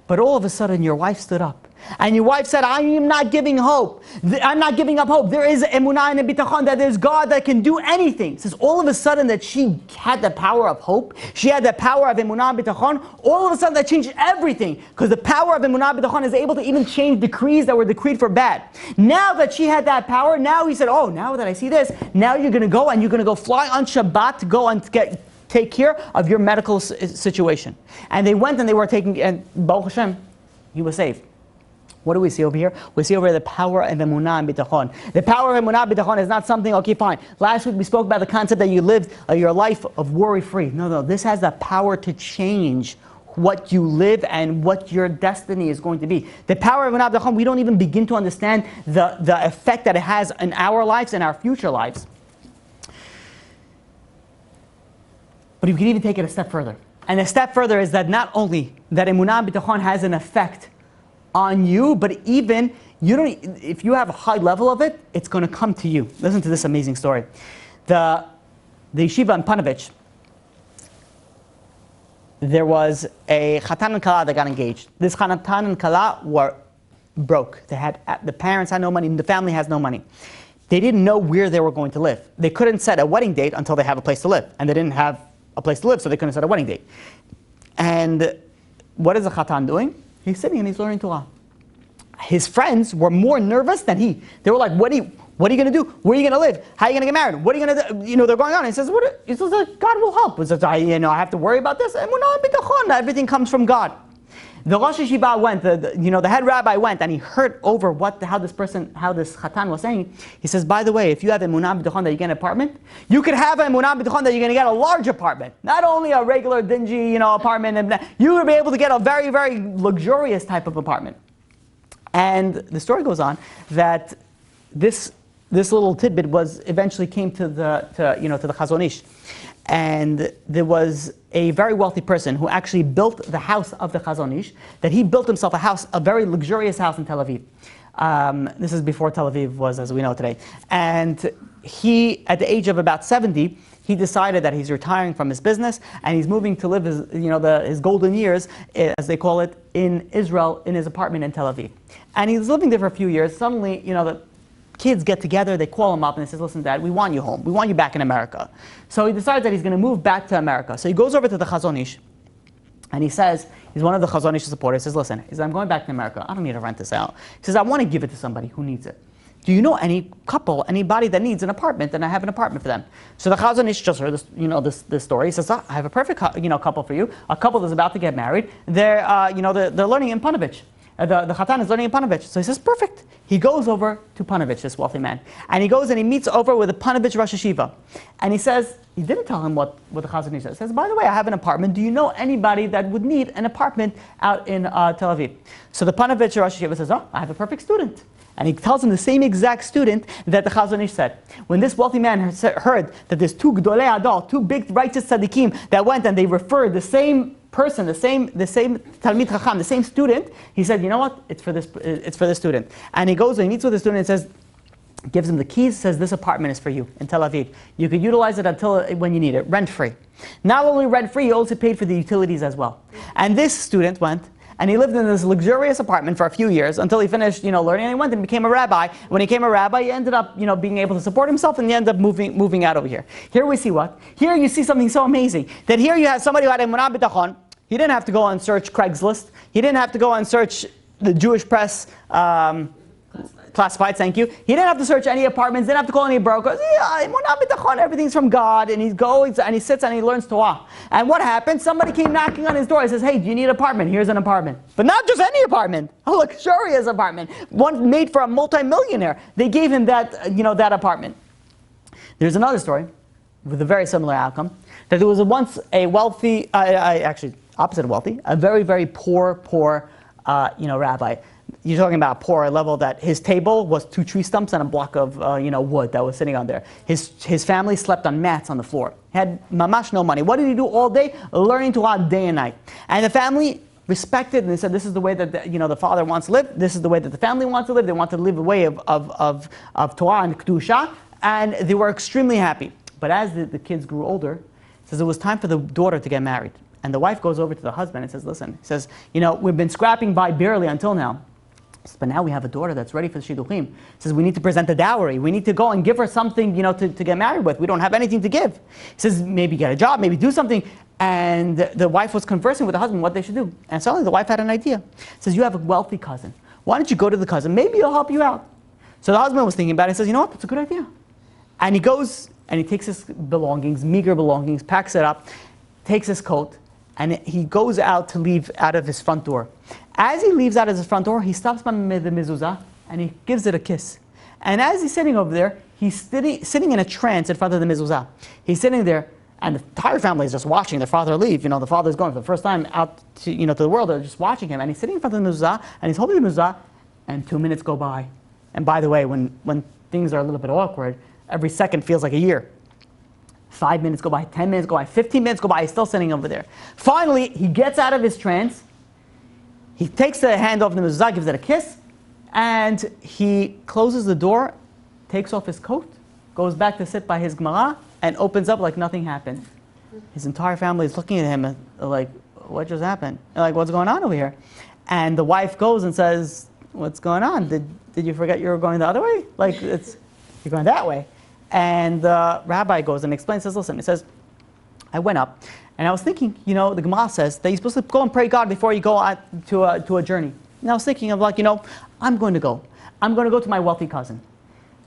But all of a sudden, your wife stood up. And your wife said, I am not giving hope. I'm not giving up hope. There is emunah and bitachon, that there's God that can do anything. It says all of a sudden that she had the power of hope. She had the power of emunah and bitachon. All of a sudden that changed everything. Because the power of emunah and bitachon is able to even change decrees that were decreed for bad. Now that she had that power, now he said, oh, now that I see this, now you're going to go and you're going to go fly on Shabbat to go and take care of your medical situation. And they went and they were taking, and Baruch Hashem, he was saved. What do we see over here? We see over here the power of emunah and bitachon. The power of emunah and bitachon is not something, okay, fine. Last week we spoke about the concept that you lived your life of worry-free. No, this has the power to change what you live and what your destiny is going to be. The power of emunah and bitachon, we don't even begin to understand the effect that it has in our lives and our future lives. But you can even take it a step further. And a step further is that not only that emunah and bitachon has an effect on you, but even if you have a high level of it, it's going to come to you. Listen to this amazing story. The yeshiva in Panovich, there was a chatan and kala that got engaged. This chatan and kala were broke. The parents had no money, and the family has no money. They didn't know where they were going to live. They couldn't set a wedding date until they have a place to live, and they didn't have a place to live, so they couldn't set a wedding date. And what is the chatan doing? He's sitting and he's learning Torah. His friends were more nervous than he. They were like, what are you going to do? Where are you going to live? How are you going to get married? What are you going to do? They're going on. He says, God will help. He says, I have to worry about this. Emunah and bitachon. Everything comes from God. The Rosh Yeshiva went, the head rabbi went, and he heard over how this Chatan was saying. He says, by the way, if you have Emunah B'Tachon that you get an apartment, you could have Emunah B'Tachon that you're going to get a large apartment. Not only a regular dingy, apartment. You would be able to get a very, very luxurious type of apartment. And the story goes on that this little tidbit eventually came to the Chazon Ish. And there was a very wealthy person who actually built the house of the Chazon Ish, that he built himself a very luxurious house in Tel Aviv. This is before Tel Aviv was as we know today. And he, at the age of about 70, he decided that he's retiring from his business and he's moving to live his golden years, as they call it, in Israel, in his apartment in Tel Aviv. And he was living there for a few years. Suddenly, the kids get together, they call him up and they says, listen, Dad, we want you home. We want you back in America. So he decides that he's going to move back to America. So he goes over to the Chazon Ish and he says, he's one of the Chazon Ish supporters, he says, listen, I'm going back to America. I don't need to rent this out. He says, I want to give it to somebody who needs it. Do you know anybody that needs an apartment? And I have an apartment for them. So the Chazon Ish just heard this story. He says, I have a perfect couple for you. A couple that's about to get married. They're learning in Panovich. The Chatan is learning in Panovich. So he says, perfect. He goes over to Panovich, this wealthy man. And he goes and he meets over with the Panovich Rosh Yeshiva. And he says, he didn't tell him what the Chazon Ish says. He says, by the way, I have an apartment. Do you know anybody that would need an apartment out in Tel Aviv? So the Panovich Rosh Yeshiva says, I have a perfect student. And he tells him the same exact student that the Chazon Ish said. When this wealthy man heard that there's two Gdolei Adol, two big righteous tzaddikim that went and they referred the same person, the same Talmid Chacham, the same student, he said, you know what? It's for this student. And he goes and he meets with the student and says, gives him the keys, says this apartment is for you in Tel Aviv. You could utilize it until when you need it, rent-free. Not only rent-free, he also paid for the utilities as well. And this student went and he lived in this luxurious apartment for a few years until he finished, learning, and he went and became a rabbi. When he became a rabbi, he ended up, being able to support himself, and he ended up moving out over here. Here we see what? Here you see something so amazing. That here you have somebody who had Emunah B'Tachon. He didn't have to go and search Craigslist. He didn't have to go and search the Jewish press, classifieds, thank you. He didn't have to search any apartments, didn't have to call any brokers. Emunah B'Tachon, everything's from God. And he goes and he sits and he learns Torah. And what happened? Somebody came knocking on his door and says, hey, do you need an apartment? Here's an apartment. But not just any apartment, a luxurious apartment. One made for a multi-millionaire. They gave him that, that apartment. There's another story with a very similar outcome. That there was once a wealthy, actually opposite of wealthy, a very, very poor, rabbi. You're talking about a poor level that his table was 2 tree stumps and a block of wood that was sitting on there. His family slept on mats on the floor. He had mamash no money. What did he do all day? Learning Torah day and night. And the family respected and they said, this is the way that the father wants to live. This is the way that the family wants to live. They want to live a way of Torah and Kedusha. And they were extremely happy. But as the kids grew older, it says it was time for the daughter to get married. And the wife goes over to the husband and says, listen, he says, we've been scrapping by barely until now. But now we have a daughter that's ready for the shidduchim. He says, we need to present the dowry. We need to go and give her something, to get married with. We don't have anything to give. He says, maybe get a job, maybe do something. And the wife was conversing with the husband what they should do. And suddenly the wife had an idea. He says, you have a wealthy cousin. Why don't you go to the cousin? Maybe he'll help you out. So the husband was thinking about it. He says, you know what? That's a good idea. And he goes and he takes his belongings, meager belongings, packs it up, takes his coat, and he goes out to leave out of his front door. As he leaves out of his front door, he stops by the mezuzah and he gives it a kiss. And as he's sitting over there, he's sitting in a trance in front of the mezuzah. He's sitting there, and the entire family is just watching their father leave. The father's going for the first time out to the world. They're just watching him, and he's sitting in front of the mezuzah, and he's holding the mezuzah, and 2 minutes go by. And by the way, when things are a little bit awkward, every second feels like a year. 5 minutes go by, 10 minutes go by, 15 minutes go by, he's still sitting over there. Finally, he gets out of his trance. He takes the hand off the mezuzah, gives it a kiss, and he closes the door, takes off his coat, goes back to sit by his Gemara, and opens up like nothing happened. His entire family is looking at him like, what just happened? Like, what's going on over here? And the wife goes and says, what's going on? Did you forget you were going the other way? Like, you're going that way. And the rabbi goes and explains, says, listen, he says, I went up, and I was thinking, the Gemara says that you're supposed to go and pray God before you go out to a journey. And I was thinking of I'm going to go. I'm going to go to my wealthy cousin.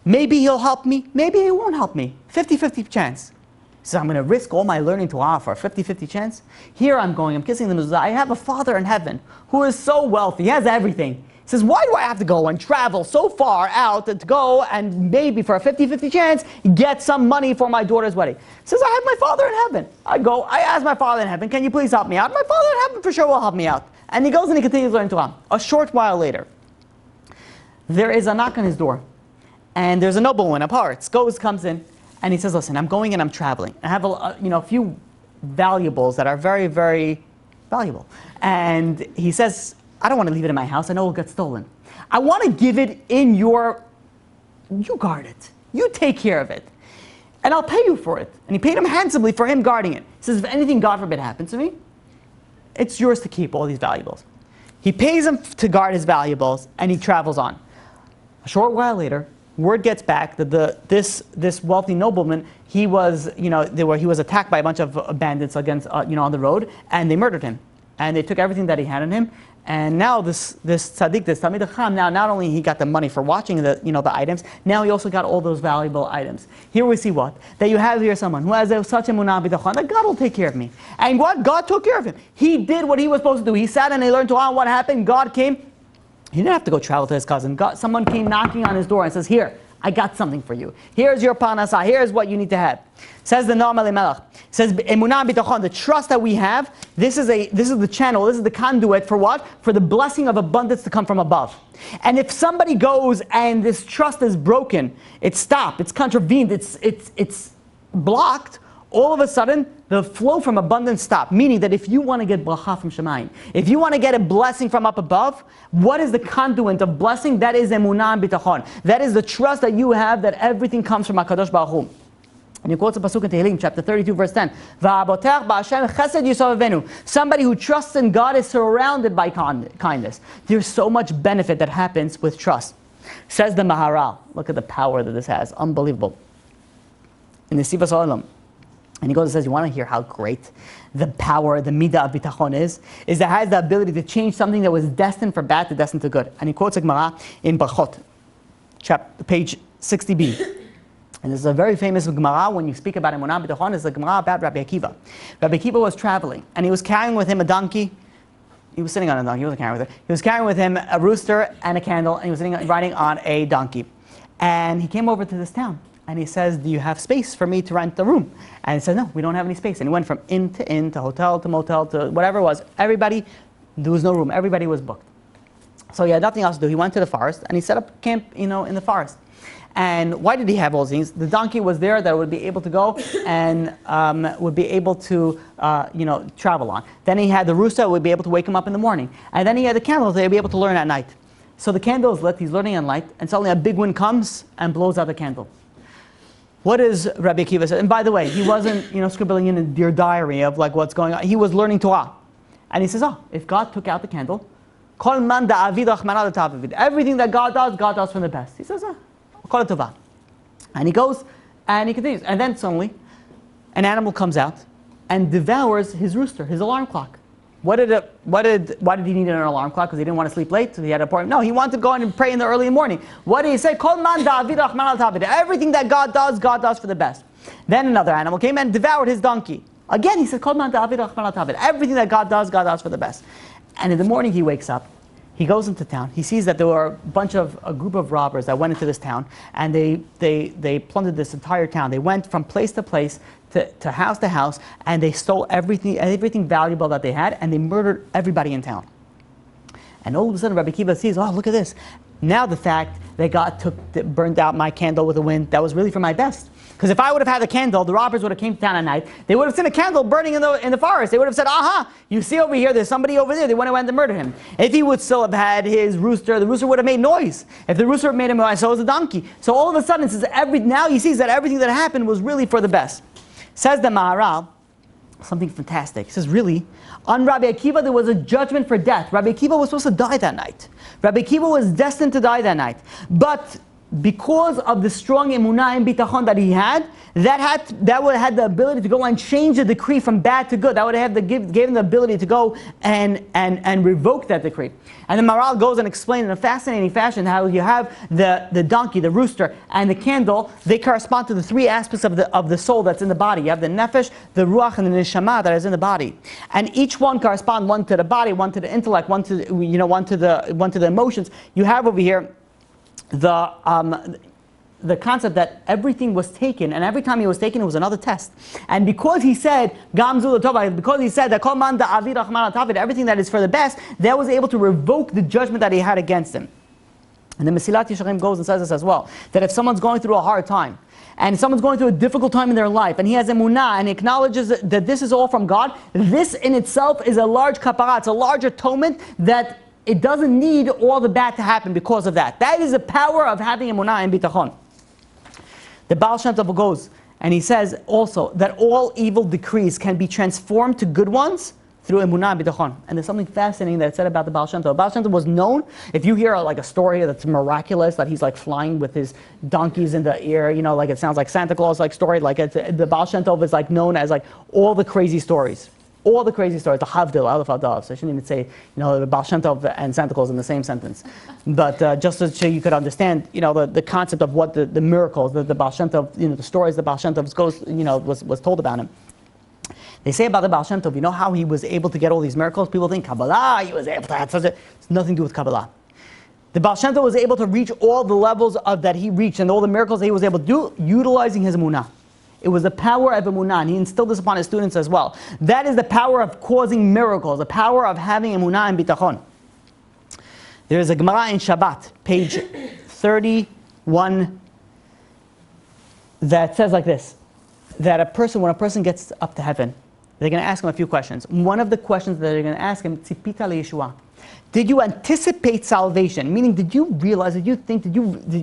Maybe he'll help me, maybe he won't help me. 50-50 chance. He says, I'm going to risk all my learning Torah for a 50-50 chance. Here I'm going, I'm kissing the mezuzah. I have a Father in heaven who is so wealthy. He has everything. He says, why do I have to go and travel so far out to go and maybe for a 50-50 chance get some money for my daughter's wedding? He says, I have my Father in heaven. I go, I ask my Father in heaven, can you please help me out? My Father in heaven for sure will help me out. And he goes and he continues learning Torah. A short while later, there is a knock on his door. And there's a nobleman, a paritz, comes in, and he says, listen, I'm going and I'm traveling. I have a few valuables that are very, very valuable. And he says, I don't want to leave it in my house. I know it'll get stolen. I want to give it in you guard it. You take care of it. And I'll pay you for it. And he paid him handsomely for him guarding it. He says, if anything, God forbid, happens to me, it's yours to keep all these valuables. He pays him to guard his valuables, and he travels on. A short while later, word gets back that this wealthy nobleman, he was attacked by a bunch of bandits against on the road, and they murdered him. And they took everything that he had on him. And now this tzaddik, this Talmid Chacham, now not only he got the money for watching the items, now he also got all those valuable items. Here we see what? That you have here someone who has such emunah b'tachon that God will take care of me. And what? God took care of him. He did what he was supposed to do. He sat and he learned Torah. What happened? God came. He didn't have to go travel to his cousin. Someone came knocking on his door and says, here, I got something for you. Here's your parnasah. Here's what you need to have. Says the Noam Elimelech. Says emunah b'tachon, the trust that we have. This is the channel. This is the conduit for what? For the blessing of abundance to come from above. And if somebody goes and this trust is broken, it's stopped, it's contravened, it's blocked. All of a sudden, the flow from abundance stops. Meaning that if you want to get bracha from Shemayim, if you want to get a blessing from up above, what is the conduit of blessing? That is emunah and bitachon. That is the trust that you have that everything comes from HaKadosh Baruch Hu. And he quotes a pasuk in Tehillim, chapter 32, verse 10. Somebody who trusts in God is surrounded by kindness. There's so much benefit that happens with trust. Says the Maharal. Look at the power that this has. Unbelievable. In the Sivas Olam. And he goes and says, you want to hear how great the power, the midah of bitachon is that it has the ability to change something that was destined for bad to destined to good. And he quotes a Gemara in Brachot, page 60b. And this is a very famous Gemara when you speak about emunah bitachon. It's a Gemara about Rabbi Akiva. Rabbi Akiva was traveling, and he was carrying with him a donkey. He was sitting on a donkey. He wasn't carrying with it. He was carrying with him a rooster and a candle, and he was riding on a donkey. And he came over to this town. And he says, do you have space for me to rent the room? And he said, no, we don't have any space. And he went from inn, to hotel, to motel, to whatever it was. Everybody, there was no room. Everybody was booked. So he had nothing else to do. He went to the forest, and he set up camp, in the forest. And why did he have all these things? The donkey was there that would be able to go and would be able to, travel on. Then he had the rooster that would be able to wake him up in the morning. And then he had the candles that would be able to learn at night. So the candle is lit, he's learning on light, and suddenly a big wind comes and blows out the candle. What does Rabbi Akiva say? And by the way, he wasn't, scribbling in a dear diary of like what's going on. He was learning Torah. And he says, if God took out the candle, everything that God does from the best. He says, kol tova. And he goes and he continues. And then suddenly, an animal comes out and devours his rooster, his alarm clock. Why did he need an alarm clock? Because he didn't want to sleep late, so he had a point. No, he wanted to go in and pray in the early morning. What did he say? Everything that God does for the best. Then another animal came and devoured his donkey. Again, he said, everything that God does for the best. And in the morning he wakes up, he goes into town, he sees that there were a group of robbers that went into this town, and they plundered this entire town. They went from place to place, to house, and they stole everything valuable that they had, and they murdered everybody in town. And all of a sudden Rabbi Akiva sees, look at this. Now the fact that God burned out my candle with the wind, that was really for my best. Because if I would have had a candle, the robbers would have came to town at night. They would have seen a candle burning in the forest. They would have said, aha, you see over here, there's somebody over there. They went and murder him. If he would still have had his rooster, the rooster would have made noise. If the rooster made him noise, so was the donkey. So all of a sudden, now he sees that everything that happened was really for the best. Says the Maharal, something fantastic. He says, really, on Rabbi Akiva there was a judgment for death. Rabbi Akiva was supposed to die that night. Rabbi Akiva was destined to die that night. But because of the strong emunah and bitachon that he had, that would have had the ability to go and change the decree from bad to good. That would have gave him the ability to go and revoke that decree. And the Maharal goes and explains in a fascinating fashion how you have the donkey, the rooster, and the candle. They correspond to the three aspects of the soul that's in the body. You have the nefesh, the ruach, and the neshama that is in the body. And each one corresponds, one to the body, one to the intellect, one to the emotions. You have over here the concept that everything was taken, and every time he was taken, it was another test. And because he said Gamzu Tova, because he said that Kol Man Da'avi Rachman Tavid, everything that is for the best, that was able to revoke the judgment that he had against him. And the Mesilat Yesharim goes and says this as well, that if someone's going through a hard time, and someone's going through a difficult time in their life, and he has emunah, and acknowledges that this is all from God, this in itself is a large kapara, it's a large atonement that it doesn't need all the bad to happen because of that. That is the power of having emunah and bitachon. The Baal Shem Tov goes, and he says also that all evil decrees can be transformed to good ones through emunah and bitachon. And there's something fascinating that's said about the Baal Shem Tov. The Baal Shem Tov was known, if you hear like a story that's miraculous, that he's like flying with his donkeys in the air, like it sounds like Santa Claus like story, like the Baal Shem Tov is like known as like all the crazy stories. All the crazy stories, the Havdil, Aleph Havdil. So I shouldn't even say, the Baal Shem Tov and Santa Claus in the same sentence. But just so you could understand, the concept of what the miracles, the Baal Shem Tov, the stories the Baal Shem Tov was told about him. They say about the Baal Shem Tov, how he was able to get all these miracles? People think Kabbalah, he was able to have it's nothing to do with Kabbalah. The Baal Shem Tov was able to reach all the levels that he reached and all the miracles that he was able to do, utilizing his emunah. It was the power of emunah, and he instilled this upon his students as well. That is the power of causing miracles, the power of having emunah and bitachon. There is a Gemara in Shabbat, page 31, that says like this, that when a person gets up to heaven, they're going to ask him a few questions. One of the questions that they're going to ask him, Tzipita leYeshua. Did you anticipate salvation? Meaning, did you realize, did you think,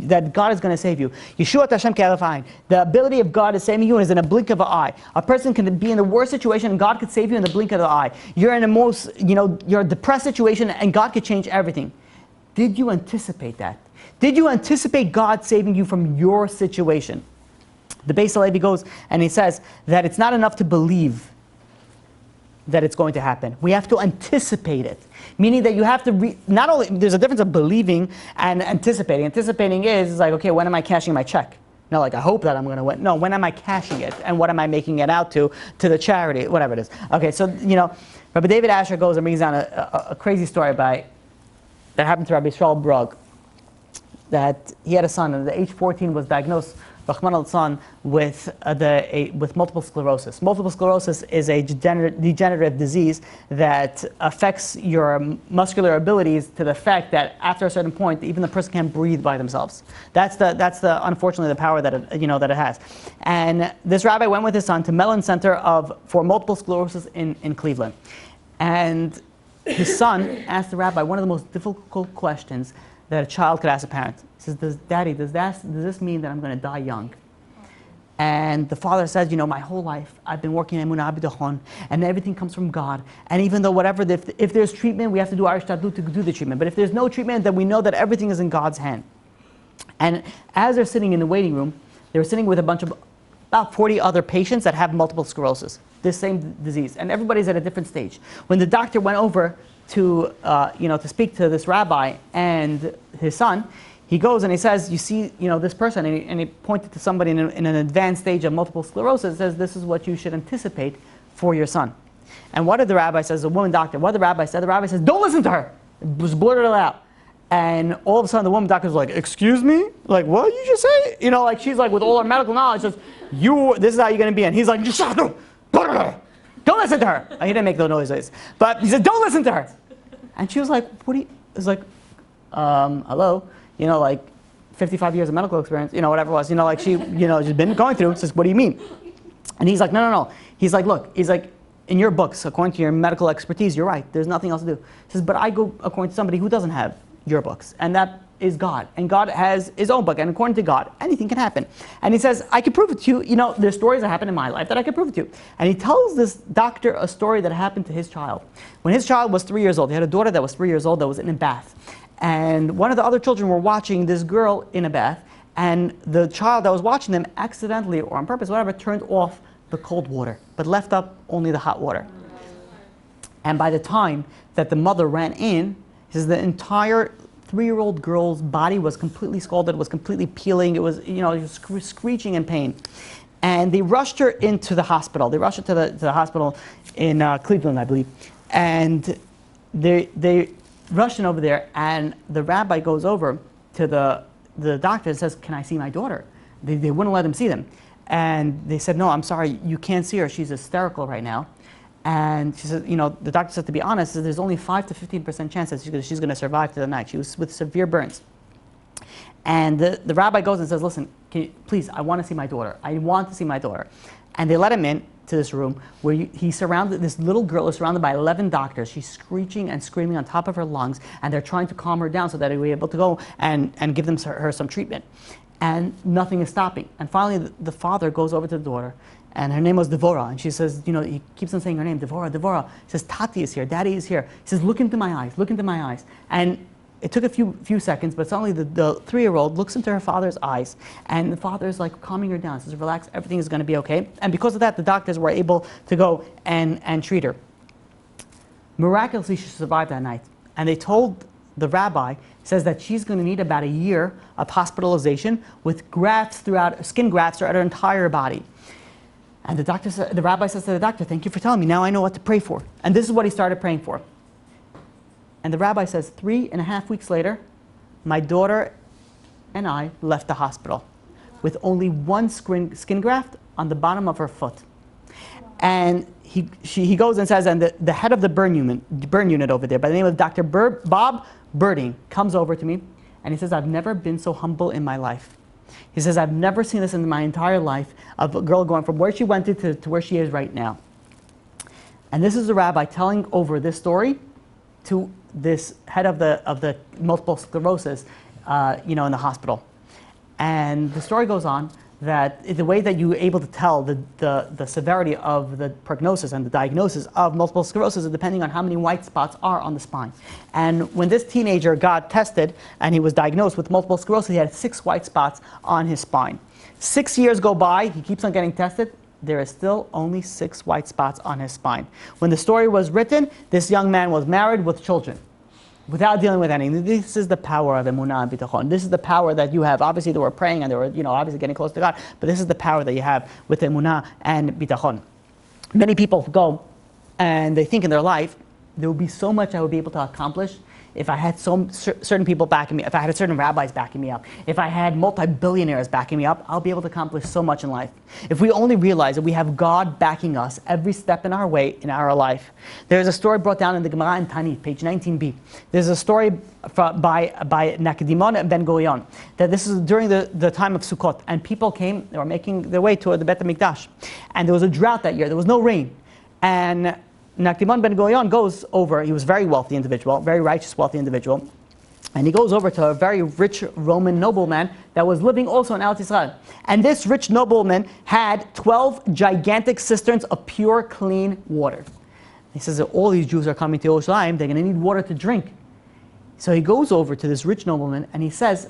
that God is going to save you? Yeshua Hashem Ke'elef Ayin. The ability of God to save you is in a blink of an eye. A person can be in the worst situation and God could save you in the blink of the eye. You're in the most, you're a depressed situation and God could change everything. Did you anticipate that? Did you anticipate God saving you from your situation? The Beis Halevi goes and he says that it's not enough to believe that it's going to happen. We have to anticipate it. Meaning that you have to, not only, there's a difference of believing and anticipating. Anticipating is like, okay, when am I cashing my check? I hope that I'm going to win. No, when am I cashing it? And what am I making it out to the charity, whatever it is. Okay, so, Rabbi David Asher goes and brings down a crazy story that happened to Rabbi Yisrael Brug, that he had a son, and at age 14 was diagnosed Rahman al-San with multiple sclerosis. Multiple sclerosis is a degenerative disease that affects your muscular abilities to the effect that after a certain point, even the person can't breathe by themselves. That's unfortunately the power that it has. And this rabbi went with his son to Mellon Center for Multiple Sclerosis in Cleveland. And his son asked the rabbi one of the most difficult questions that a child could ask a parent. He says, Daddy, does this mean that I'm going to die young? And the father says, my whole life I've been working in Emunah B'Tachon, and everything comes from God. And even though if there's treatment, we have to do our ishtadlut to do the treatment. But if there's no treatment, then we know that everything is in God's hand. And as they're sitting in the waiting room, they were sitting with about 40 other patients that have multiple sclerosis, this same disease, and everybody's at a different stage. When the doctor went over to speak to this rabbi and his son, he goes and he says, you see, this person, and he pointed to somebody in an advanced stage of multiple sclerosis, says, this is what you should anticipate for your son. And what did the rabbi say? A woman doctor, what did the rabbi say? The rabbi says, don't listen to her. Just blurted it out. And all of a sudden the woman doctor's like, excuse me? Like, what did you just say? She's like, with all her medical knowledge, says, this is how you're going to be. And he's like, don't listen to her. He didn't make those noises. But he said, don't listen to her. And she was like, it's like, hello? 55 years of medical experience, whatever it was, she, she's been going through. Says, what do you mean? And he's like, no. He's like, look, in your books, according to your medical expertise, you're right. There's nothing else to do. He says, but I go according to somebody who doesn't have your books. And that is God. And God has his own book. And according to God, anything can happen. And he says, I can prove it to you. There's stories that happen in my life that I can prove it to you. And he tells this doctor a story that happened to his child. When his child was 3 years old, he had a daughter that was 3 years old that was in a bath. And one of the other children were watching this girl in a bath. And the child that was watching them accidentally or on purpose, whatever, turned off the cold water, but left up only the hot water. And by the time that the mother ran in, he says the entire 3-year-old girl's body was completely scalded, was completely peeling. It was, screeching in pain. And they rushed her into the hospital. They rushed her to the hospital in Cleveland, I believe. And they rushed in over there, and the rabbi goes over to the doctor and says, "Can I see my daughter?" They wouldn't let him see them. And they said, "No, I'm sorry, you can't see her. She's hysterical right now." And she said, the doctor said, to be honest, there's only 5 to 15% chance that she's going to survive to the night. She was with severe burns. And the rabbi goes and says, "Listen, please, I want to see my daughter. I want to see my daughter." And they let him in to this room where this little girl is surrounded by 11 doctors. She's screeching and screaming on top of her lungs, and they're trying to calm her down so that they'll be able to go and give her some treatment. And nothing is stopping. And finally, the father goes over to the daughter, and her name was Devorah, and she says, he keeps on saying her name, Devorah, Devorah. He says, "Tati is here, Daddy is here." He says, "Look into my eyes, look into my eyes." And it took a few seconds, but suddenly the 3-year-old looks into her father's eyes, and the father is like calming her down, says, "Relax, everything is going to be okay." And because of that, the doctors were able to go and treat her. Miraculously, she survived that night. And they told the rabbi, says that she's going to need about a year of hospitalization with skin grafts throughout her entire body. And the rabbi says to the doctor, "Thank you for telling me. Now I know what to pray for." And this is what he started praying for. And the rabbi says, 3.5 weeks later, my daughter and I left the hospital with only one skin graft on the bottom of her foot. And he goes and says, and the head of the burn unit over there, by the name of Dr. Bob Birding, comes over to me, and he says, "I've never been so humble in my life." He says, "I've never seen this in my entire life, of a girl going from where she went to where she is right now." And this is the rabbi telling over this story to this head of the multiple sclerosis, in the hospital. And the story goes on that the way that you're able to tell the severity of the prognosis and the diagnosis of multiple sclerosis is depending on how many white spots are on the spine. And when this teenager got tested and he was diagnosed with multiple sclerosis, he had 6 white spots on his spine. 6 years go by, he keeps on getting tested. There is still only 6 white spots on his spine. When the story was written, this young man was married with children, without dealing with anything. This is the power of Emunah and Bitachon. This is the power that you have. Obviously, they were praying and they were, obviously getting close to God. But this is the power that you have with Emunah and Bitachon. Many people go and they think in their life, there will be so much I would be able to accomplish if I had certain people backing me, if I had certain rabbis backing me up, if I had multi-billionaires backing me up, I'll be able to accomplish so much in life. If we only realize that we have God backing us every step in our way in our life. There's a story brought down in the Gemara in Tanit, page 19b. There's a story by Nakdimon ben Gurion, that this is during the time of Sukkot, and people came, they were making their way toward the Beit HaMikdash. And there was a drought that year, there was no rain. And Nakdimon ben Gurion goes over, he was a very wealthy individual, very righteous, wealthy individual, and he goes over to a very rich Roman nobleman that was living also in Eretz Israel. And this rich nobleman had 12 gigantic cisterns of pure, clean water. He says that all these Jews are coming to Yerushalayim, they're going to need water to drink. So he goes over to this rich nobleman and he says,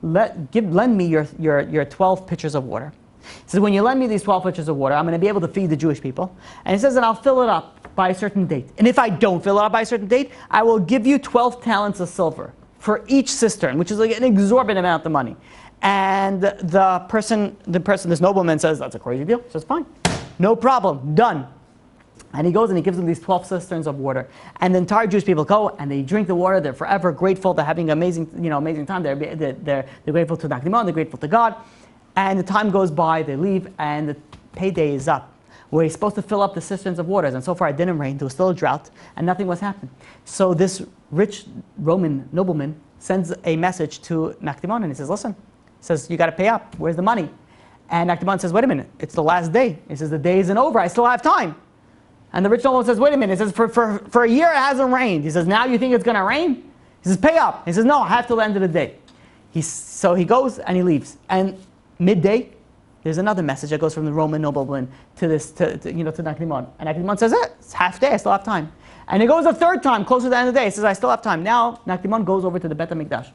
lend me your 12 pitchers of water. He says, when you lend me these 12 pitchers of water, I'm going to be able to feed the Jewish people. And he says, and I'll fill it up by a certain date. And if I don't fill it up by a certain date, I will give you 12 talents of silver for each cistern, which is like an exorbitant amount of money. And the person, this nobleman says, that's a crazy deal. He says, fine, no problem, done. And he goes and he gives them these 12 cisterns of water. And the entire Jewish people go and they drink the water. They're forever grateful. They're having an amazing time. They're grateful to Nakdimon. They're grateful to God. And the time goes by, they leave, and the payday is up, where he's supposed to fill up the cisterns of waters. And so far it didn't rain, there was still a drought, and nothing was happening. So this rich Roman nobleman sends a message to Nakdimon, and he says, listen, you got to pay up, where's the money? And Nakdimon says, wait a minute, it's the last day. He says, the day isn't over, I still have time. And the rich nobleman says, wait a minute, he says, for a year it hasn't rained. He says, now you think it's going to rain? He says, pay up. He says, no, I have till the end of the day. So he goes and he leaves. And midday, there's another message that goes from the Roman nobleman to Nakdimon. And Nakdimon says, it's half day, I still have time. And he goes a third time, closer to the end of the day. He says, I still have time. Now, Nakdimon goes over to the Beit HaMikdash.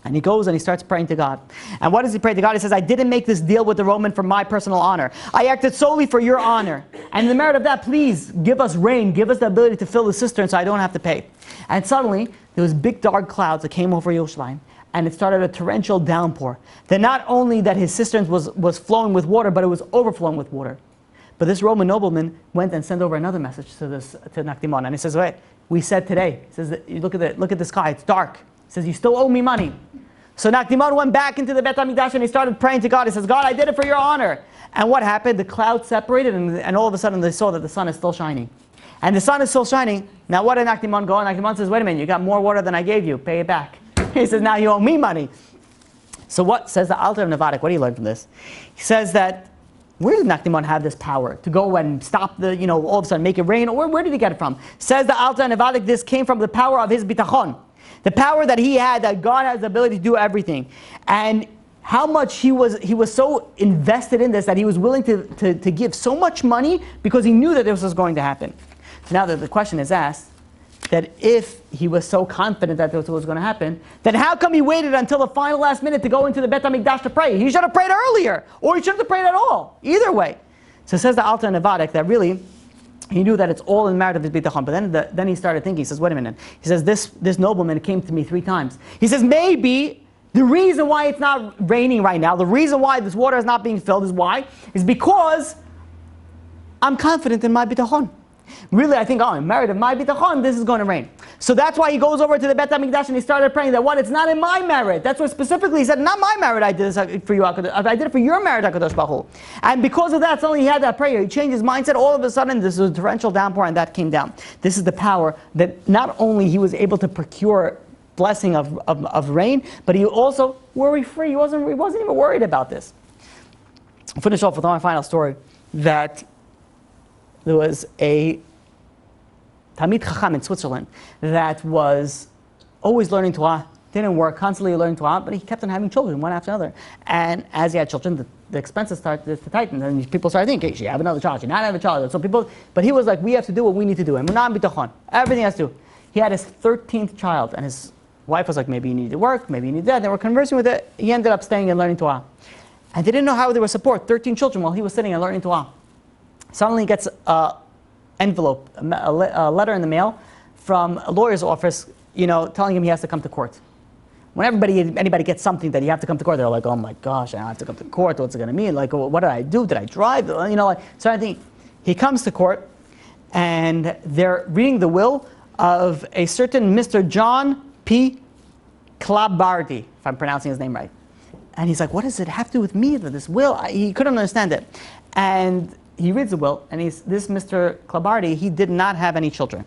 And he goes and he starts praying to God. And what does he pray to God? He says, I didn't make this deal with the Roman for my personal honor. I acted solely for your honor. And in the merit of that, please give us rain. Give us the ability to fill the cistern so I don't have to pay. And suddenly, there was big dark clouds that came over Yerushalayim. And it started a torrential downpour. That not only that his cisterns was flowing with water, but it was overflowing with water. But this Roman nobleman went and sent over another message to Nakdimon. And he says, wait, we said today. He says, look at the sky, it's dark. He says, you still owe me money. So Nakdimon went back into the Beit HaMikdash and he started praying to God. He says, God, I did it for your honor. And what happened? The clouds separated and all of a sudden they saw that the sun is still shining. And the sun is still shining. Now what did Nakdimon go? And Nakdimon says, wait a minute, you got more water than I gave you. Pay it back. He says, now you owe me money. So what says the Alter of Nevadik? What do you learn from this? He says that, where did Nakdimon have this power to go and stop the, all of a sudden make it rain? Or where did he get it from? Says the Alter of Nevadik, this came from the power of his bitachon. The power that he had, that God has the ability to do everything. And how much he was so invested in this that he was willing to give so much money because he knew that this was going to happen. So now that the question is asked, that if he was so confident that this was going to happen, then how come he waited until the final last minute to go into the Beit HaMikdash to pray? He should have prayed earlier, or he shouldn't have prayed at all. Either way. So says the Alter Nevadik that really, he knew that it's all in the merit of his bitachon. But then he started thinking, he says, wait a minute. He says, this nobleman came to me 3 times. He says, maybe the reason why it's not raining right now, the reason why this water is not being filled is because I'm confident in my bitachon. Really, I think, in merit of my bitachon, this is going to rain. So that's why he goes over to the Beit HaMikdash and he started praying that it's not in my merit. That's what specifically he said, not my merit I did this for you, I did it for your merit, HaKadosh Baruch Hu. And because of that, suddenly he had that prayer. He changed his mindset. All of a sudden, this was a torrential downpour and that came down. This is the power that not only he was able to procure blessing of rain, but he also worry-free. He wasn't even worried about this. I'll finish off with my final story that there was a Talmid Chacham in Switzerland that was always learning Torah, didn't work, constantly learning Torah, but he kept on having children, one after another. And as he had children, the expenses started to tighten, and people started thinking, hey, you have another child, you not have a child. So but he was like, we have to do what we need to do. Emunah and bitachon, everything has to do. He had his 13th child, and his wife was like, maybe you need to work, maybe you need that. They were conversing with it. He ended up staying and learning Torah. And they didn't know how they would support 13 children while he was sitting and learning Torah. Suddenly he gets an envelope, a letter in the mail from a lawyer's office, telling him he has to come to court. When anybody gets something that you have to come to court, they're like, oh my gosh, I have to come to court. What's it going to mean? Like, what did I do? Did I drive? So I think he comes to court, and they're reading the will of a certain Mr. John P. Klabardi, if I'm pronouncing his name right. And he's like, what does it have to do with me, this will? He couldn't understand it. And he reads the will, and this Mr. Klabardi, he did not have any children.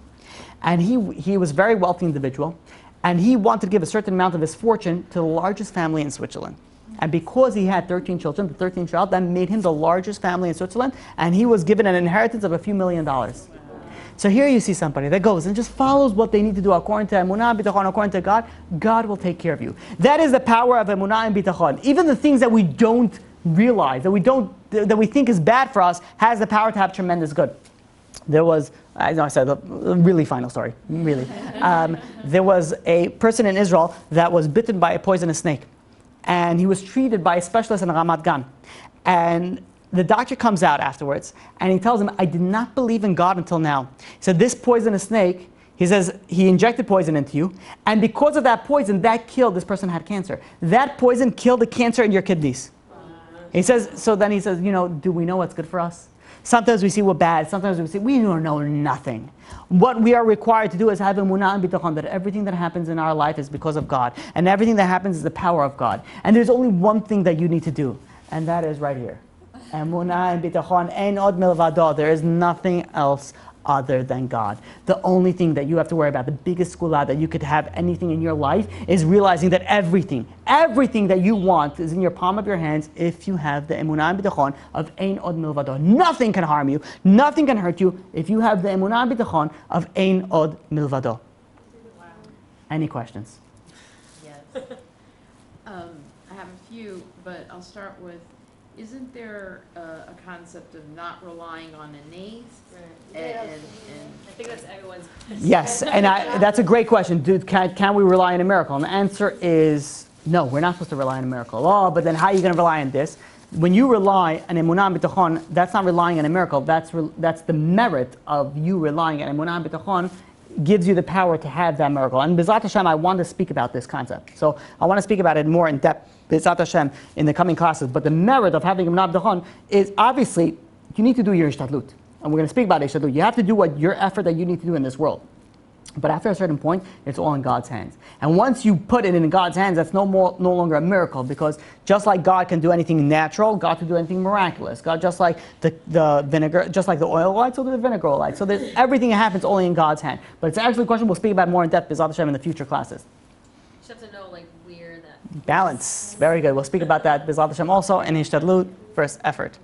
And he was a very wealthy individual, and he wanted to give a certain amount of his fortune to the largest family in Switzerland. And because he had 13 children, the 13th child, that made him the largest family in Switzerland, and he was given an inheritance of a few $1 million. So here you see somebody that goes and just follows what they need to do according to Emunah, Bitachon, according to God. God will take care of you. That is the power of Emunah and Bitachon. Even the things that we don't realize, that we think is bad for us, has the power to have tremendous good. There was, I know I said a really final story, really. There was a person in Israel that was bitten by a poisonous snake. And he was treated by a specialist in Ramat Gan. And the doctor comes out afterwards, and he tells him, I did not believe in God until now. He said, this poisonous snake, he says, he injected poison into you, and because of that poison, that killed, this person had cancer. That poison killed the cancer in your kidneys. He says, so then he says, do we know what's good for us? Sometimes we see what's bad, sometimes we don't know nothing. What we are required to do is have emunah and bitachon, that everything that happens in our life is because of God, and everything that happens is the power of God. And there's only one thing that you need to do, and that is right here. Emunah and bitachon, ein od milvado. There is nothing else other than God. The only thing that you have to worry about, the biggest skula that you could have anything in your life, is realizing that everything that you want is in your palm of your hands if you have the emunah and bitachon of ein od milvado. Nothing can harm you, nothing can hurt you if you have the emunah and bitachon of ein od milvado. Wow. Any questions? Yes. I have a few, but I'll start with, isn't there a concept of not relying on innate? Right. And I think that's everyone's. Yes, and that's a great question. Can we rely on a miracle? And the answer is No, we're not supposed to rely on a miracle. Oh, but then how are you going to rely on this? When you rely on emunah and bitachon, that's not relying on a miracle. That's the merit of you relying on emunah and bitachon gives you the power to have that miracle. And B'ezrat Hashem, I want to speak about this concept. So I want to speak about it more in depth, B'ezrat Hashem, in the coming classes. But the merit of having emunah and bitachon is obviously you need to do your ishtadlut. And we're going to speak about ishtadlut. You have to do what your effort that you need to do in this world. But after a certain point, it's all in God's hands. And once you put it in God's hands, that's no longer a miracle, because just like God can do anything natural, God can do anything miraculous. God, just like the vinegar, just like the oil light, so the vinegar light. So there's everything that happens only in God's hand. But it's actually a question we'll speak about more in depth, B'ezrat Hashem, in the future classes. You just have to know like where that Balance. Very good. We'll speak about that, B'ezrat Hashem, also in Ishtadlut versus effort.